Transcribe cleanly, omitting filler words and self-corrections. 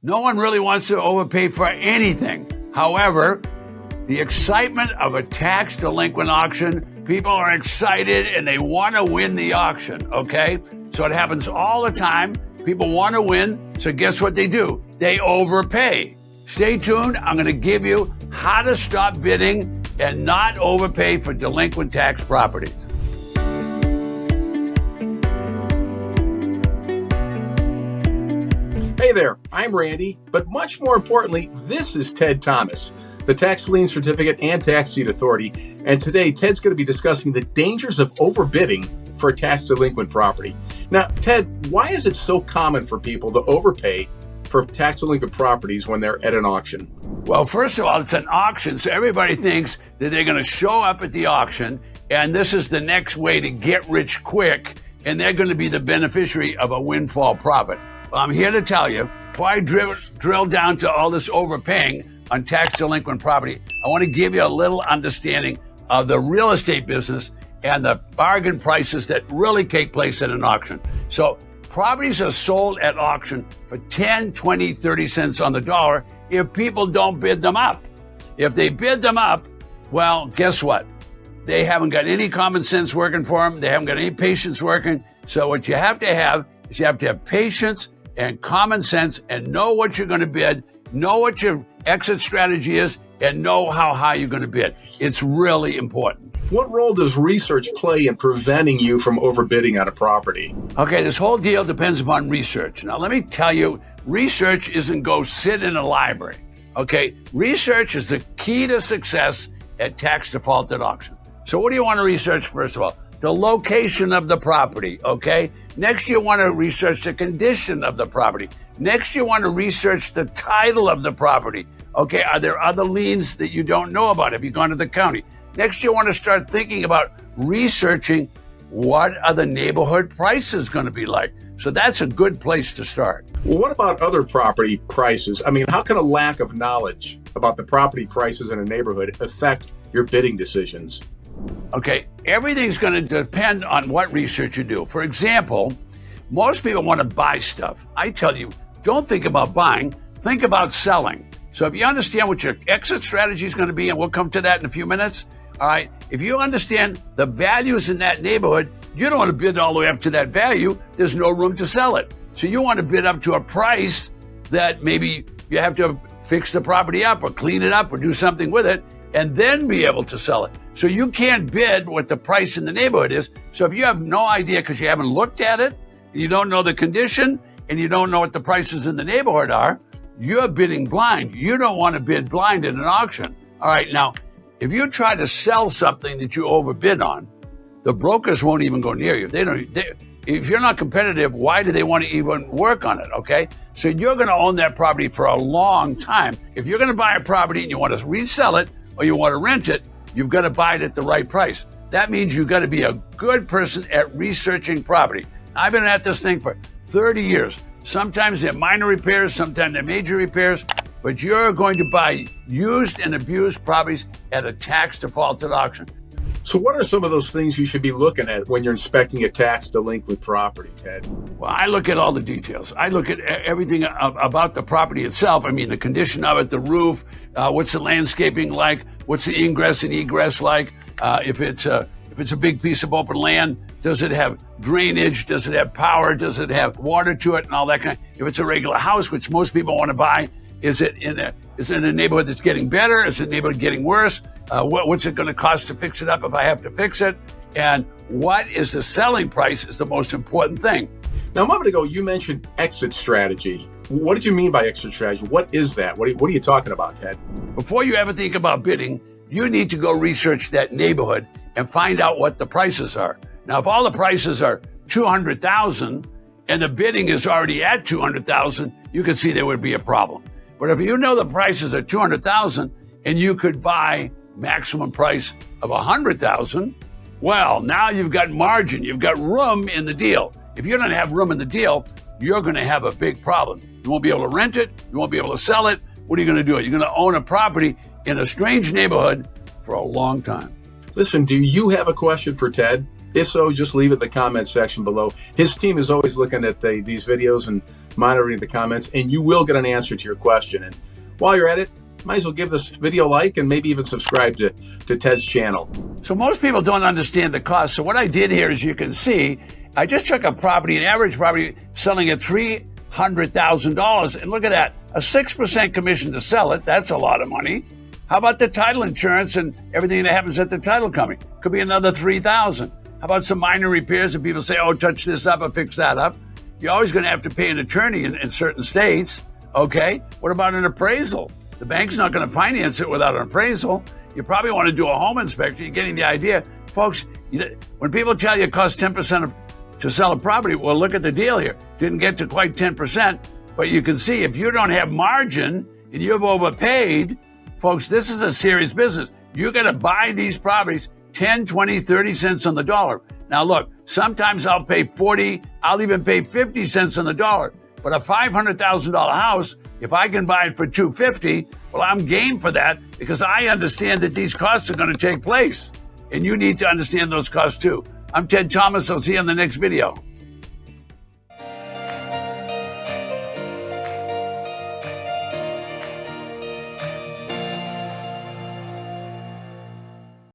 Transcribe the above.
No one really wants to overpay for anything. However, the excitement of a tax delinquent auction, people are excited and they want to win the auction, okay? So it happens all the time. People want to win, so guess what they do? They overpay. Stay tuned. I'm going to give you how to stop bidding and not overpay for delinquent tax properties. Hey there, I'm Randy, but much more importantly, this is Ted Thomas, the Tax Lien Certificate and Tax Deed Authority, and today Ted's going to be discussing the dangers of overbidding for a tax delinquent property. Now, Ted, why is it so common for people to overpay for tax delinquent properties when they're at an auction? Well, first of all, it's an auction, so everybody thinks that they're going to show up at the auction, and this is the next way to get rich quick, and they're going to be the beneficiary of a windfall profit. Well, I'm here to tell you, before I drill down to all this overpaying on tax delinquent property, I want to give you a little understanding of the real estate business and the bargain prices that really take place at an auction. So properties are sold at auction for 10, 20, 30 cents on the dollar if people don't bid them up. If they bid them up, well, guess what? They haven't got any common sense working for them. They haven't got any patience working. So what you have to have is you have to have patience and common sense and know what you're going to bid, know what your exit strategy is, and know how high you're going to bid. It's really important. What role does research play in preventing you from overbidding on a property? Okay, this whole deal depends upon research. Now, let me tell you, research isn't go sit in a library. Okay, research is the key to success at tax defaulted auction. So what do you want to research first of all? The location of the property, okay? Next, you want to research the condition of the property. Next, you want to research the title of the property. Okay, are there other liens that you don't know about? Have you gone to the county? Next, you want to start thinking about researching what are the neighborhood prices going to be like. So that's a good place to start. Well, what about other property prices? I mean, how can a lack of knowledge about the property prices in a neighborhood affect your bidding decisions? Okay, everything's going to depend on what research you do. For example, most people want to buy stuff. I tell you, don't think about buying, think about selling. So if you understand what your exit strategy is going to be, and we'll come to that in a few minutes, all right, if you understand the values in that neighborhood, you don't want to bid all the way up to that value. There's no room to sell it. So you want to bid up to a price that maybe you have to fix the property up or clean it up or do something with it and then be able to sell it. So you can't bid what the price in the neighborhood is. So if you have no idea because you haven't looked at it, you don't know the condition, and you don't know what the prices in the neighborhood are, you're bidding blind. You don't want to bid blind in an auction. All right, now, if you try to sell something that you overbid on, the brokers won't even go near you. If you're not competitive, why do they want to even work on it, okay? So you're going to own that property for a long time. If you're going to buy a property and you want to resell it or you want to rent it, you've got to buy it at the right price. That means you've got to be a good person at researching property. I've been at this thing for 30 years. Sometimes they're minor repairs, sometimes they're major repairs, but you're going to buy used and abused properties at a tax defaulted auction. So what are some of those things you should be looking at when you're inspecting a tax delinquent property, Ted? Well, I look at all the details. I look at everything about the property itself. I mean, the condition of it, the roof, what's the landscaping like, what's the ingress and egress like, if it's a big piece of open land, does it have drainage, does it have power, does it have water to it and all that kind of, if it's a regular house, which most people want to buy, is it in a neighborhood that's getting better? Is it a neighborhood getting worse? What's it going to cost to fix it up if I have to fix it? And what is the selling price is the most important thing. Now, a moment ago, you mentioned exit strategy. What did you mean by exit strategy? What is that? What are you talking about, Ted? Before you ever think about bidding, you need to go research that neighborhood and find out what the prices are. Now, if all the prices are $200,000 and the bidding is already at $200,000, you can see there would be a problem. But if you know the prices are $200,000 and you could buy maximum price of $100,000, well, now you've got margin, you've got room in the deal. If you don't have room in the deal, you're going to have a big problem. You won't be able to rent it, you won't be able to sell it. What are you going to do? You're going to own a property in a strange neighborhood for a long time. Listen, do you have a question for Ted? If so, just leave it in the comments section below. His team is always looking at these videos and monitoring the comments, and you will get an answer to your question. And while you're at it, might as well give this video a like and maybe even subscribe to Ted's channel. So most people don't understand the cost. So what I did here, as you can see, I just took a property, an average property selling at $300,000. And look at that, a 6% commission to sell it. That's a lot of money. How about the title insurance and everything that happens at the title company? Could be another $3,000. How about some minor repairs and people say, oh, touch this up or fix that up? You're always going to have to pay an attorney in certain states. Okay. What about an appraisal? The bank's not going to finance it without an appraisal. You probably want to do a home inspection. You're getting the idea. Folks, when people tell you it costs 10% to sell a property, well, look at the deal here. Didn't get to quite 10%, but you can see if you don't have margin and you've overpaid, folks, this is a serious business. You're going to buy these properties 10, 20, 30 cents on the dollar. Now, look, sometimes I'll pay 40, I'll even pay 50 cents on the dollar. But a $500,000 house, if I can buy it for $250, well, I'm game for that because I understand that these costs are going to take place. And you need to understand those costs too. I'm Ted Thomas. I'll see you in the next video.